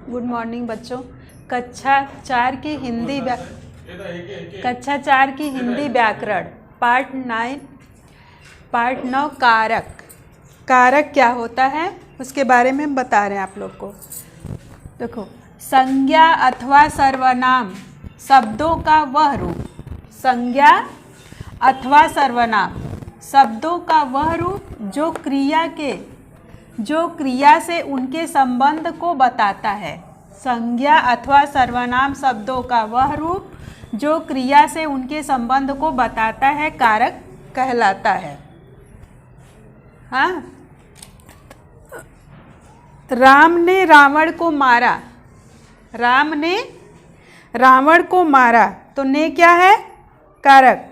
Good morning बच्चों। कक्षा 4 की हिंदी व्याकरण पार्ट 9 कारक। कारक क्या होता है उसके बारे में हम बता रहे हैं आप लोग को। देखो, संज्ञा अथवा सर्वनाम शब्दों का वह रूप, संज्ञा अथवा सर्वनाम शब्दों का वह रूप जो क्रिया से उनके संबंध को बताता है। संज्ञा अथवा सर्वनाम शब्दों का वह रूप जो क्रिया से उनके संबंध को बताता है कारक कहलाता है। हाँ, राम ने रावण को मारा। राम ने रावण को मारा तो ने क्या है? कारक।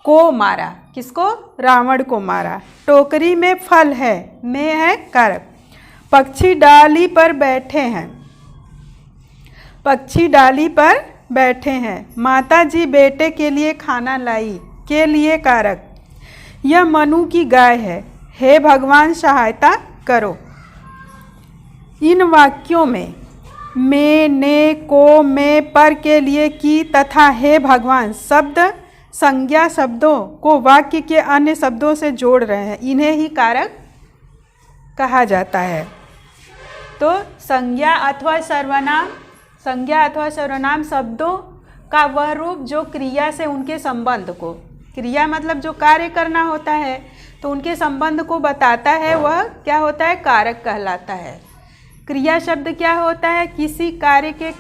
को मारा, किसको? रावण को मारा। टोकरी में फल है, में है कारक। पक्षी डाली पर बैठे हैं, पक्षी डाली पर बैठे हैं। माता जी बेटे के लिए खाना लाई, के लिए कारक। यह मनु की गाय है, हे भगवान सहायता करो। इन वाक्यों में ने, को, में, पर के लिए, की तथा हे भगवान शब्द संज्ञा शब्दों को वाक्य के अन्य शब्दों से जोड़ रहे हैं, इन्हें ही कारक कहा जाता है। तो संज्ञा अथवा सर्वनाम शब्दों का वह रूप जो क्रिया से उनके संबंध को, क्रिया मतलब जो कार्य करना होता है तो उनके संबंध को बताता है, वह क्या होता है? कारक कहलाता है। क्रिया शब्द क्या होता है? किसी कार्य के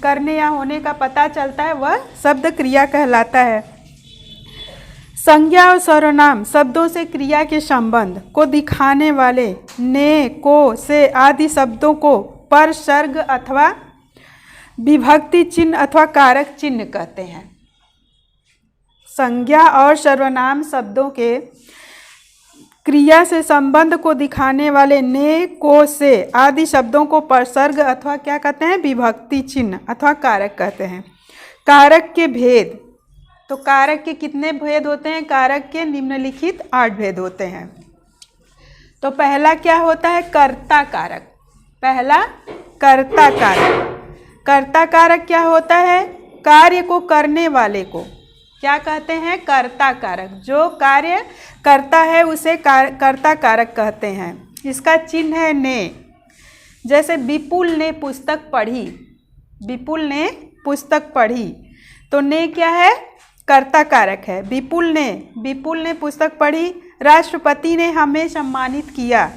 करने या होने का पता चलता है, वह शब्द क्रिया कहलाता है। संज्ञा और सर्वनाम शब्दों से क्रिया के संबंध को दिखाने वाले ने, को, से आदि शब्दों को पर, सर्ग अथवा विभक्ति चिन्ह अथवा कारक चिन्ह कहते हैं। संज्ञा और सर्वनाम शब्दों के क्रिया से संबंध को दिखाने वाले ने, को, से आदि शब्दों को परसर्ग अथवा क्या कहते हैं? विभक्ति चिन्ह अथवा कारक कहते हैं। कारक के भेद, तो कारक के कितने भेद होते हैं? कारक के निम्नलिखित 8 भेद होते हैं। तो पहला क्या होता है? कर्ता कारक। पहला कर्ता कारक। कर्ता कारक क्या होता है? कार्य को करने वाले को क्या कहते हैं? कर्ता कारक। जो कार्य करता है उसे कर्ता कारक कहते हैं। इसका चिन्ह है ने। जैसे विपुल ने पुस्तक पढ़ी, विपुल ने पुस्तक पढ़ी तो ने क्या है? कर्ता कारक है। विपुल ने पुस्तक पढ़ी। राष्ट्रपति ने हमें सम्मानित किया।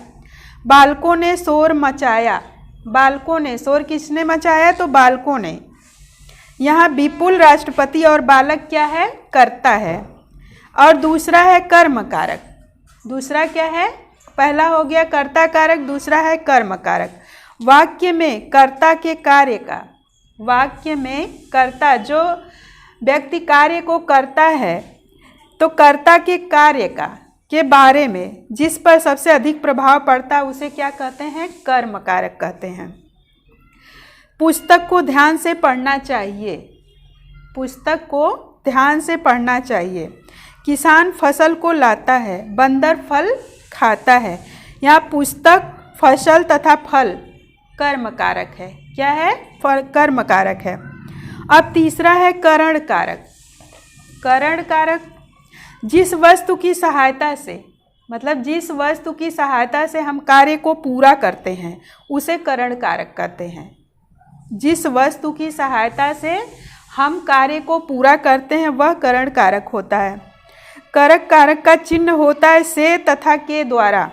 बालकों ने शोर मचाया। बालकों ने, शोर किसने मचाया? तो बालकों ने। यहाँ विपुल, राष्ट्रपति और बालक क्या है? कर्ता है। और दूसरा है कर्म कारक। दूसरा क्या है? पहला हो गया कर्ता कारक, दूसरा है कर्म कारक। वाक्य में कर्ता के कार्य का, वाक्य में कर्ता जो व्यक्ति कार्य को करता है तो कर्ता के कार्य का के बारे में जिस पर सबसे अधिक प्रभाव पड़ता है उसे क्या कहते हैं? कर्म कारक कहते हैं। पुस्तक को ध्यान से पढ़ना चाहिए। पुस्तक को ध्यान से पढ़ना चाहिए। किसान फसल को लाता है, बंदर फल खाता है। यहाँ पुस्तक, फसल तथा फल कर्म कारक है। क्या है? कर्म कारक है। अब तीसरा है करण कारक। करण कारक जिस वस्तु की सहायता से, मतलब जिस वस्तु की सहायता से हम कार्य को पूरा करते हैं उसे करण कारक कहते हैं। जिस वस्तु की सहायता से हम कार्य को पूरा करते हैं वह करण कारक होता है। करक कारक का चिन्ह होता है से तथा के द्वारा।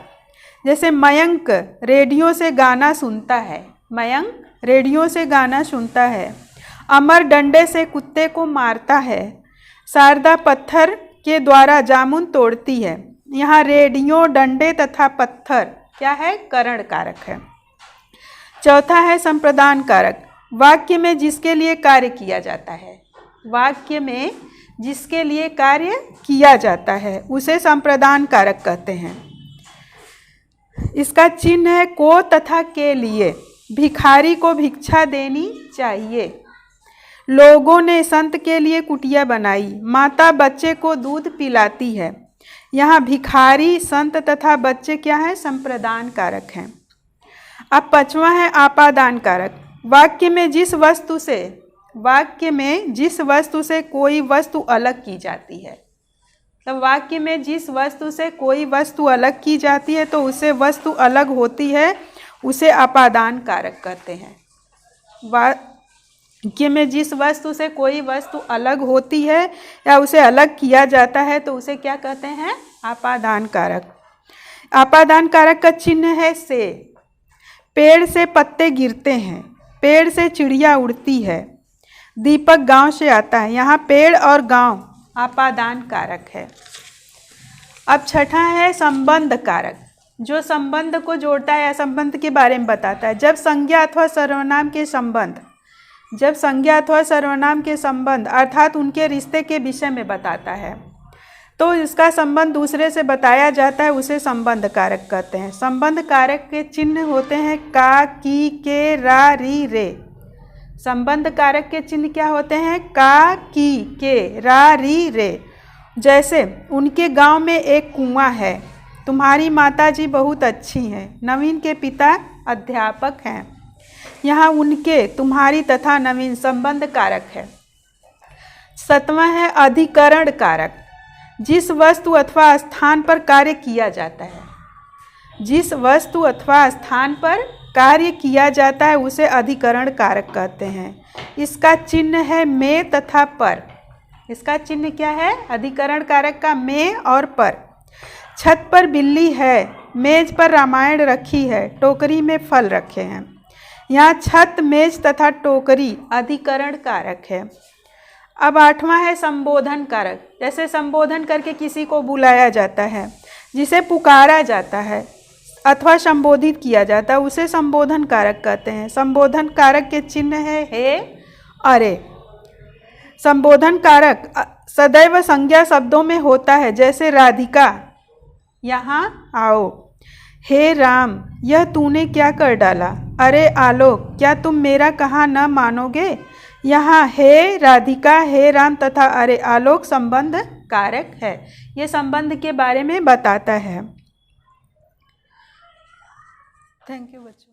जैसे मयंक रेडियो से गाना सुनता है, मयंक रेडियो से गाना सुनता है। अमर डंडे से कुत्ते को मारता है। शारदा पत्थर के द्वारा जामुन तोड़ती है। यहाँ रेडियो, डंडे तथा पत्थर क्या है? करण कारक है। चौथा है संप्रदान कारक। वाक्य में जिसके लिए कार्य किया जाता है, वाक्य में जिसके लिए कार्य किया जाता है उसे संप्रदान कारक कहते हैं। इसका चिन्ह है को तथा के लिए। भिखारी को भिक्षा देनी चाहिए। लोगों ने संत के लिए कुटिया बनाई। माता बच्चे को दूध पिलाती है। यहाँ भिखारी, संत तथा बच्चे क्या है? संप्रदान कारक हैं। अब पांचवा है आपादान कारक। वाक्य में जिस वस्तु से कोई वस्तु अलग की जाती है, तो वाक्य में जिस वस्तु से कोई वस्तु अलग की जाती है तो उसे वस्तु अलग होती है, उसे आपादान कारक कहते हैं। वाक्य में जिस वस्तु से कोई वस्तु अलग होती है या उसे अलग किया जाता है तो उसे क्या कहते हैं? आपादान कारक। आपादान कारक का चिन्ह है से। पेड़ से पत्ते गिरते हैं, पेड़ से चिड़िया उड़ती है, दीपक गांव से आता है। यहाँ पेड़ और गांव आपादान कारक है। अब छठा है संबंध कारक, जो संबंध को जोड़ता है या संबंध के बारे में बताता है। जब संज्ञा अथवा सर्वनाम के संबंध अर्थात उनके रिश्ते के विषय में बताता है तो इसका संबंध दूसरे से बताया जाता है, उसे संबंध कारक कहते हैं। संबंध कारक के चिन्ह होते हैं का, की, के, रा, री, रे। संबंध कारक के चिन्ह क्या होते हैं? का, की, के, रा, री, रे। जैसे उनके गांव में एक कुआं है, तुम्हारी माताजी बहुत अच्छी हैं, नवीन के पिता अध्यापक हैं। यहाँ उनके, तुम्हारी तथा नवीन संबंध कारक है। सातवां है अधिकरण कारक। जिस वस्तु अथवा स्थान पर कार्य किया जाता है, जिस वस्तु अथवा स्थान पर कार्य किया जाता है उसे अधिकरण कारक कहते हैं। इसका चिन्ह है में तथा पर। इसका चिन्ह क्या है? अधिकरण कारक का में और पर। छत पर बिल्ली है, मेज पर रामायण रखी है, टोकरी में फल रखे हैं। यहाँ छत, मेज तथा टोकरी अधिकरण कारक है। अब आठवां है संबोधन कारक। जैसे संबोधन करके किसी को बुलाया जाता है, जिसे पुकारा जाता है अथवा संबोधित किया जाता है, उसे संबोधन कारक कहते हैं। संबोधन कारक के चिन्ह है हे, अरे। संबोधन कारक सदैव संज्ञा शब्दों में होता है, जैसे राधिका, यहाँ आओ। हे राम, यह तूने क्या कर डाला? अरे आलोक, क्या तुम मेरा कहा न मानोगे? यहाँ हे राधिका, हे राम तथा अरे आलोक संबंध कारक है। ये संबंध के बारे में बताता है। थैंक यू बच्चों।